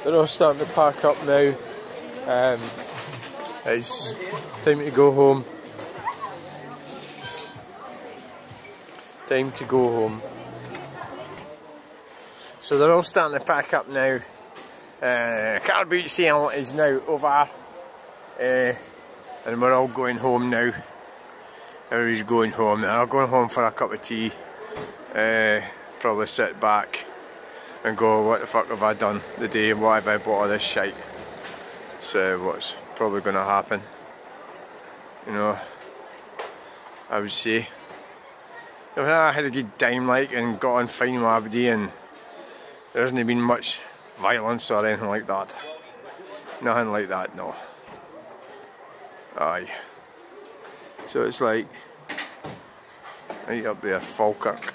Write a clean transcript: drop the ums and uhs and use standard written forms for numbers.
They're all starting to pack up now. It's time to go home. Time to go home. So they're all starting to pack up now. Car boot sale is now over. And we're all going home now. Everybody's going home. They're all going home for a cup of tea. Probably sit back and go, what the fuck have I done today? Why have I bought all this shite? So what's probably going to happen? You know, I would say. I had a good time and got on fine with everybody, and there hasn't been much violence or anything like that. Nothing like that, no. Aye. So it's like right up there, Falkirk.